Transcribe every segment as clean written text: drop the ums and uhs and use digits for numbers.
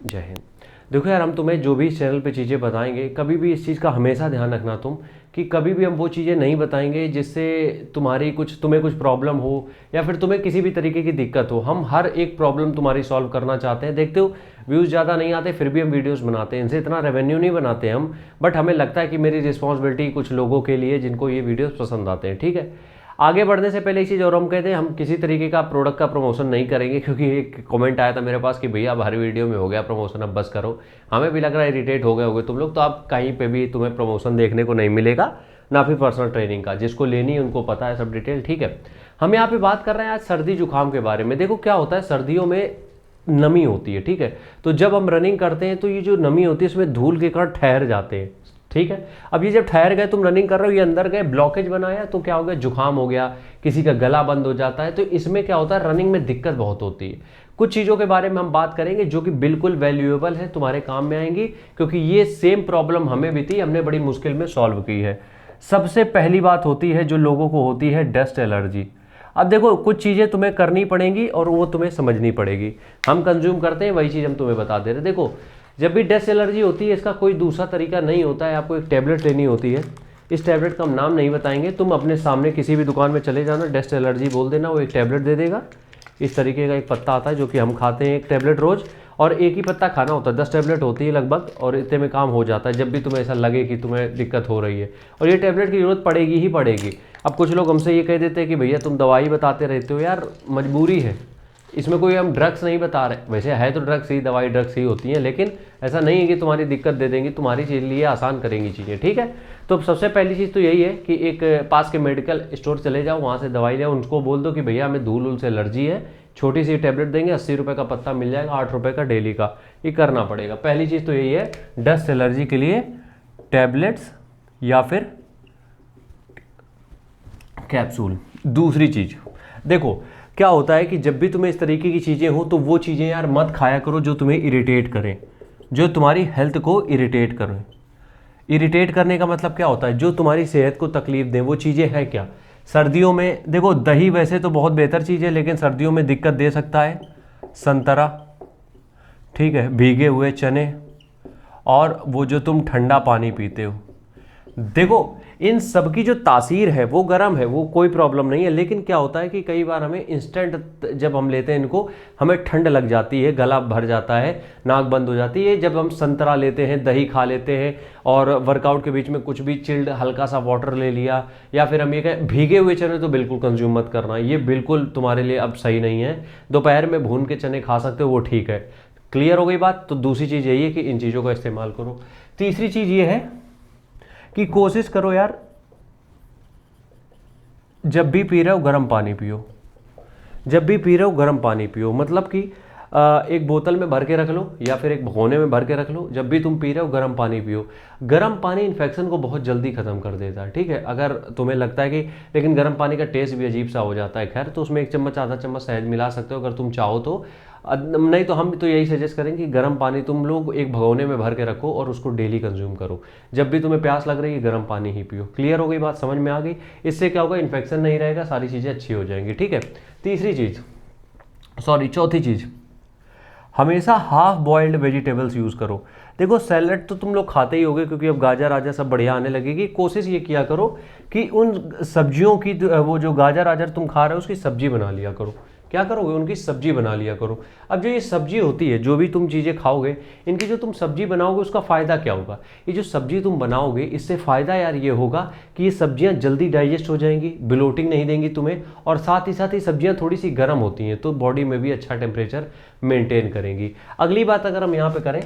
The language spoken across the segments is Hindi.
जय हिंद। देखो यार, हम तुम्हें जो भी इस चैनल पे चीज़ें बताएंगे, कभी भी इस चीज़ का हमेशा ध्यान रखना तुम कि कभी भी हम वो चीज़ें नहीं बताएंगे जिससे तुम्हें कुछ प्रॉब्लम हो या फिर तुम्हें किसी भी तरीके की दिक्कत हो। हम हर एक प्रॉब्लम तुम्हारी सॉल्व करना चाहते हैं। देखते हो व्यूज़ ज़्यादा नहीं आते फिर भी हम वीडियोस बनाते हैं, इनसे इतना रेवेन्यू नहीं बनाते हम, बट हमें लगता है कि मेरी रिस्पॉन्सिबिलिटी कुछ लोगों के लिए जिनको ये वीडियोस पसंद आते हैं। ठीक है, आगे बढ़ने से पहले एक चीज़ और हम कहते हैं, हम किसी तरीके का प्रोडक्ट का प्रमोशन नहीं करेंगे, क्योंकि एक कमेंट आया था मेरे पास कि भैया अब हर वीडियो में हो गया प्रमोशन, अब बस करो। हमें भी लग रहा है इरिटेट हो गए होगे तुम लोग, तो अब कहीं पे भी तुम्हें प्रमोशन देखने को नहीं मिलेगा, ना फिर पर्सनल ट्रेनिंग का। जिसको लेनी है उनको पता है सब डिटेल। ठीक है, हम यहाँ पे बात कर रहे हैं आज सर्दी जुकाम के बारे में। देखो क्या होता है, सर्दियों में नमी होती है। ठीक है, तो जब हम रनिंग करते हैं तो ये जो नमी होती है इसमें धूल के कण ठहर जाते हैं। ठीक है, अब ये जब ठहर गए, तुम रनिंग कर रहे हो, ये अंदर गए, ब्लॉकेज बनाया, तो क्या हो गया, जुकाम हो गया, किसी का गला बंद हो जाता है। तो इसमें क्या होता है, रनिंग में दिक्कत बहुत होती है। कुछ चीज़ों के बारे में हम बात करेंगे जो कि बिल्कुल वैल्यूएबल है, तुम्हारे काम में आएंगी, क्योंकि ये सेम प्रॉब्लम हमें भी थी, हमने बड़ी मुश्किल में सॉल्व की है। सबसे पहली बात होती है जो लोगों को होती है, डस्ट एलर्जी। अब देखो कुछ चीज़ें तुम्हें करनी पड़ेंगी और वो तुम्हें समझनी पड़ेगी। हम कंज्यूम करते हैं वही चीज़ हम तुम्हें बता दे रहे। देखो जब भी डस्ट एलर्जी होती है, इसका कोई दूसरा तरीका नहीं होता है। आपको एक टैबलेट लेनी होती है, इस टैबलेट का हम नाम नहीं बताएंगे, तुम अपने सामने किसी भी दुकान में चले जाना, डस्ट एलर्जी बोल देना, वो एक टैबलेट दे देगा। इस तरीके का एक पत्ता आता है जो कि हम खाते हैं, एक टैबलेट रोज़, और एक ही पत्ता खाना होता है। 10 टैबलेट होती है लगभग, और इतने में काम हो जाता है जब भी तुम्हें ऐसा लगे कि तुम्हें दिक्कत हो रही है। और ये टैबलेट की ज़रूरत पड़ेगी ही पड़ेगी। अब कुछ लोग हमसे ये कह देते हैं कि भैया तुम दवाई बताते रहते हो। यार मजबूरी है, इसमें कोई हम ड्रग्स नहीं बता रहे, वैसे है तो ड्रग्स ही, दवाई ड्रग्स ही होती हैं, लेकिन ऐसा नहीं है कि तुम्हारी दिक्कत दे देंगी, तुम्हारी लिए आसान करेंगी चीज़ें। ठीक है, तो सबसे पहली चीज़ तो यही है कि एक पास के मेडिकल स्टोर चले जाओ, वहाँ से दवाई ले, उनको बोल दो कि भैया हमें धूल उल से एलर्जी है, छोटी सी टैबलेट देंगे, 80 रुपये का पत्ता मिल जाएगा, 8 रुपये का डेली का। ये करना पड़ेगा। पहली चीज़ तो यही है, डस्ट एलर्जी के लिए टैबलेट्स या फिर कैप्सूल। दूसरी चीज़ देखो क्या होता है कि जब भी तुम्हें इस तरीके की चीज़ें हो तो वो चीज़ें यार मत खाया करो जो तुम्हें इरिटेट करें, जो तुम्हारी हेल्थ को इरिटेट करें। इरिटेट करने का मतलब क्या होता है, जो तुम्हारी सेहत को तकलीफ दें। वो चीज़ें हैं क्या, सर्दियों में देखो दही वैसे तो बहुत बेहतर चीज़ है, लेकिन सर्दियों में दिक्कत दे सकता है संतरा। ठीक है, भीगे हुए चने, और वो जो तुम ठंडा पानी पीते हो। देखो इन सब की जो तासीर है वो गर्म है, वो कोई प्रॉब्लम नहीं है, लेकिन क्या होता है कि कई बार हमें इंस्टेंट जब हम लेते हैं इनको, हमें ठंड लग जाती है, गला भर जाता है, नाक बंद हो जाती है। जब हम संतरा लेते हैं, दही खा लेते हैं, और वर्कआउट के बीच में कुछ भी चिल्ड हल्का सा वाटर ले लिया, या फिर हम ये कहें भीगे हुए चने तो बिल्कुल कंज्यूम मत करना, ये बिल्कुल तुम्हारे लिए अब सही नहीं है। दोपहर में भून के चने खा सकते हो, वो ठीक है। क्लियर हो गई बात। तो दूसरी चीज़ यही है कि इन चीज़ों का इस्तेमाल करो। तीसरी चीज़ ये है कि कोशिश करो यार, जब भी पी रहे हो गर्म पानी पियो। जब भी पी रहे हो गर्म पानी पियो, मतलब कि एक बोतल में भर के रख लो या फिर एक भगोने में भर के रख लो। जब भी तुम पी रहे हो गर्म पानी पियो। गर्म पानी इन्फेक्शन को बहुत जल्दी ख़त्म कर देता है। ठीक है, अगर तुम्हें लगता है कि लेकिन गर्म पानी का टेस्ट भी अजीब सा हो जाता है, खैर तो उसमें 1 चम्मच आधा चम्मच शहद मिला सकते हो अगर तुम चाहो तो। नहीं तो हम तो यही सजेस्ट करेंगे कि गर्म पानी तुम लोग एक भगोने में भर के रखो और उसको डेली कंज्यूम करो। जब भी तुम्हें प्यास लग रही है गर्म पानी ही पियो। क्लियर हो गई बात, समझ में आ गई। इससे क्या होगा, इन्फेक्शन नहीं रहेगा, सारी चीज़ें अच्छी हो जाएंगी। ठीक है, चौथी चीज़, हमेशा हाफ बॉइल्ड वेजिटेबल्स यूज़ करो। देखो सैलड तो तुम लोग खाते ही होगे, क्योंकि अब गाजर आजर सब बढ़िया आने लगेगी। कोशिश ये किया करो कि उन सब्जियों की वो जो गाजर आजर तुम खा रहे हो उसकी सब्जी बना लिया करो। क्या करोगे, उनकी सब्जी बना लिया करो। अब जो ये सब्जी होती है, जो भी तुम चीज़ें खाओगे, इनकी जो तुम सब्जी बनाओगे उसका फ़ायदा क्या होगा, ये जो सब्जी तुम बनाओगे इससे फ़ायदा यार ये होगा कि ये सब्जियां जल्दी डाइजेस्ट हो जाएंगी, ब्लोटिंग नहीं देंगी तुम्हें, और साथ ही सब्जियां थोड़ी सी गर्म होती हैं तो बॉडी में भी अच्छा टेम्परेचर मेंटेन करेंगी। अगली बात अगर हम यहाँ पे करें,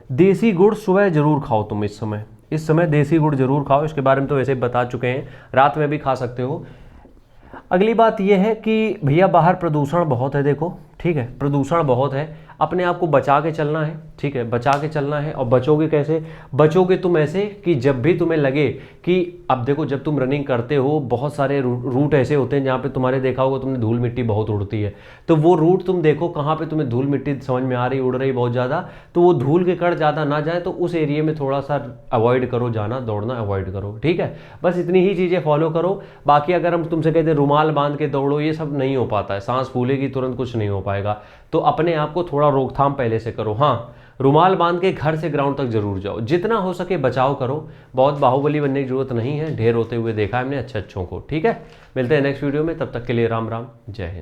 देसी गुड़ सुबह जरूर खाओ तुम। इस समय देसी गुड़ जरूर खाओ, इसके बारे में तो वैसे बता चुके हैं, रात में भी खा सकते हो। अगली बात यह है कि भैया बाहर प्रदूषण बहुत है। देखो ठीक है, प्रदूषण बहुत है, अपने आप को बचा के चलना है। ठीक है, बचा के चलना है। और बचोगे कैसे, बचोगे तुम ऐसे कि जब भी तुम्हें लगे कि, अब देखो जब तुम रनिंग करते हो बहुत सारे रूट ऐसे होते हैं जहाँ पे तुम्हारे देखा होगा तुमने धूल मिट्टी बहुत उड़ती है, तो वो रूट तुम देखो कहाँ पे तुम्हें धूल मिट्टी समझ में आ रही, उड़ रही बहुत ज़्यादा, तो वो धूल के कण ज़्यादा ना जाए, तो उस एरिया में थोड़ा सा अवॉइड करो जाना, दौड़ना अवॉइड करो। ठीक है, बस इतनी ही चीज़ें फॉलो करो। बाकी अगर हम तुमसे कहते हैं रुमाल बांध के दौड़ो, ये सब नहीं हो पाता है, सांस फूलेगी तुरंत कुछ नहीं हो पाएगा। तो अपने आप को थोड़ा रोकथाम पहले से करो। हाँ, रुमाल बांध के घर से ग्राउंड तक जरूर जाओ, जितना हो सके बचाव करो। बहुत बाहुबली बनने की जरूरत नहीं है, ढेर होते हुए देखा है हमने अच्छे अच्छों को। ठीक है, मिलते हैं नेक्स्ट वीडियो में, तब तक के लिए राम राम, जय हिंद।